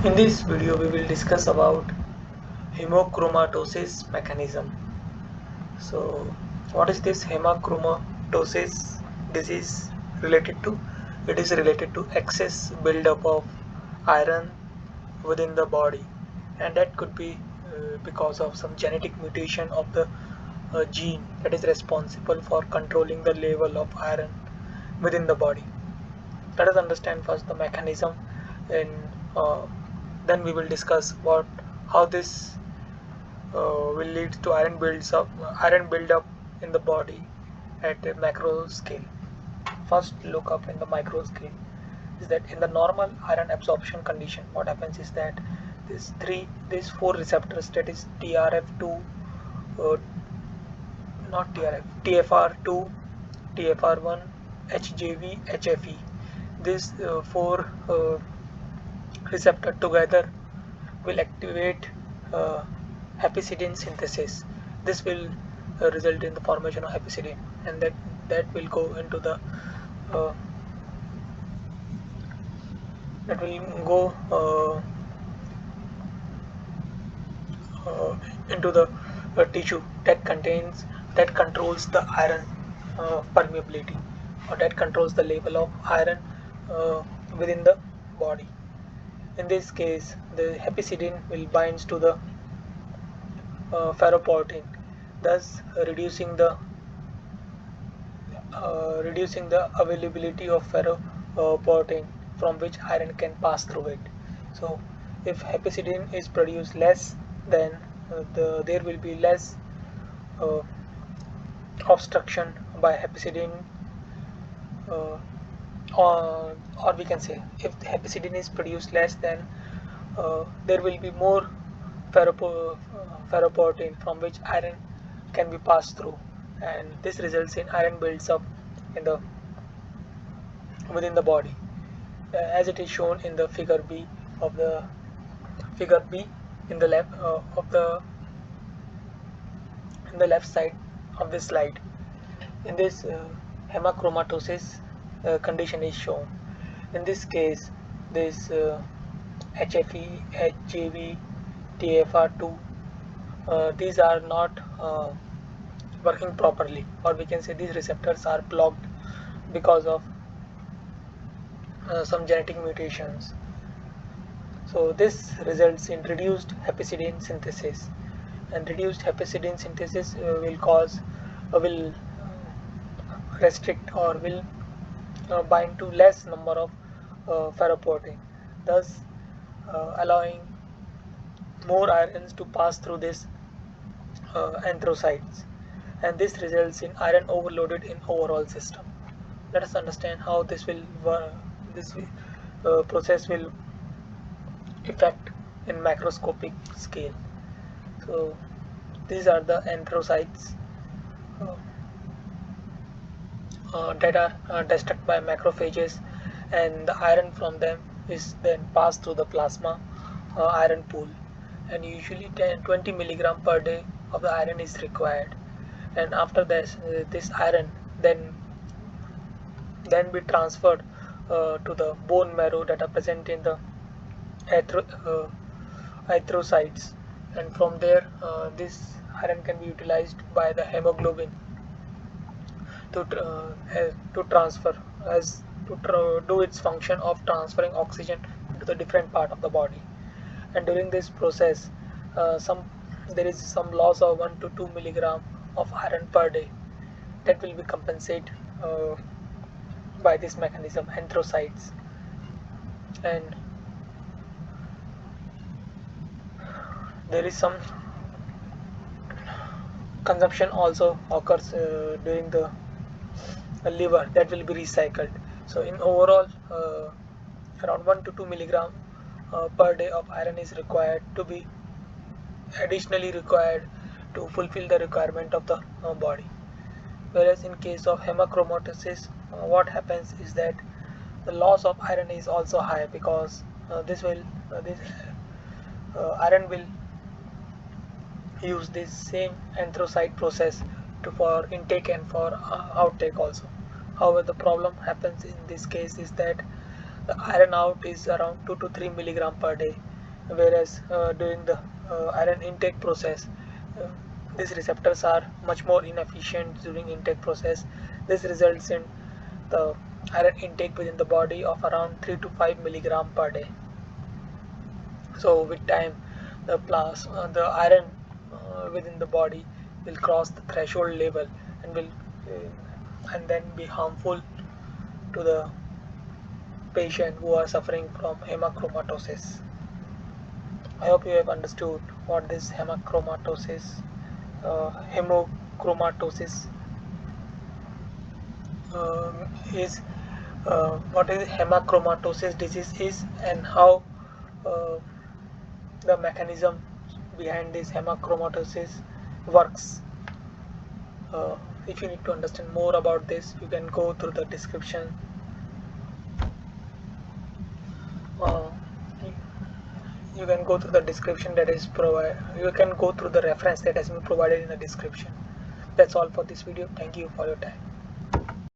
In this video, we will discuss about hemochromatosis mechanism. So, what is this hemochromatosis disease related to? It is related to excess buildup of iron within the body, and that could be because of some genetic mutation of the gene that is responsible for controlling the level of iron within the body. Let us understand first the mechanism, and then we will discuss what how this will lead to iron build up in the body at a macro scale. First, look up in the micro scale. Is that in the normal iron absorption condition, what happens is that these four receptors, that is TRF2, uh, not TRF, TFR2, TFR1, HJV, HFE. These four receptor together will activate uh, hepcidin synthesis. This will result in the formation of hepcidin, and that will go into the uh, that will go uh, into the tissue that controls the iron permeability, or that controls the level of iron within the body. In this case, the hepcidin will binds to the ferroportin, thus reducing the availability of ferroportin from which iron can pass through it. So, if hepcidin is produced less, then there will be less uh, obstruction by hepcidin, uh, or we can say if the hepcidin is produced less, then there will be more ferroportin from which iron can be passed through, and this results in iron builds up in the within the body, as it is shown in the figure B in the left of the in the left side of this slide. In this hemochromatosis condition is shown. In this case, this HFE, HJV, TFR2, these are not working properly, or we can say these receptors are blocked because of some genetic mutations. So this results in reduced hepcidin synthesis, and reduced hepcidin synthesis will restrict, or will bind to less number of ferroportin, thus allowing more ions to pass through this anthrocytes, and this results in iron overloaded in overall system. Let us understand how this process will effect in macroscopic scale. So these are the anthrocytes uh, that are destructed by macrophages, and the iron from them is then passed through the plasma iron pool, and usually 20 milligram per day of the iron is required. And after this iron then be transferred to the bone marrow that are present in the athro erythrocytes, and from there this iron can be utilized by the hemoglobin to transfer as to do its function of transferring oxygen to the different part of the body. And during this process, some there is some loss of 1 to 2 milligram of iron per day that will be compensated by this mechanism anthrocytes. And there is some consumption also occurs during the liver that will be recycled. So in overall, around 1 to 2 milligram per day of iron is required to be additionally required to fulfill the requirement of the body. Whereas in case of hemochromatosis, what happens is that the loss of iron is also high, because this iron will use this same anthrocyte process for intake and for outtake also. However, the problem happens in this case is that the iron out is around 2 to 3 milligram per day, whereas during the iron intake process, uh, these receptors are much more inefficient during intake process. This results in the iron intake within the body of around 3 to 5 milligram per day. So with time, the iron within the body will cross the threshold level and will and then be harmful to the patient who are suffering from hemochromatosis. I hope you have understood what this hemochromatosis is, what is hemochromatosis disease is, and how uh, the mechanism behind this hemochromatosis works. If you need to understand more about this, you can go through the description. Uh, you can go through the description that is provided. You can go through the reference that has been provided in the description. That's all for this video. Thank you for your time.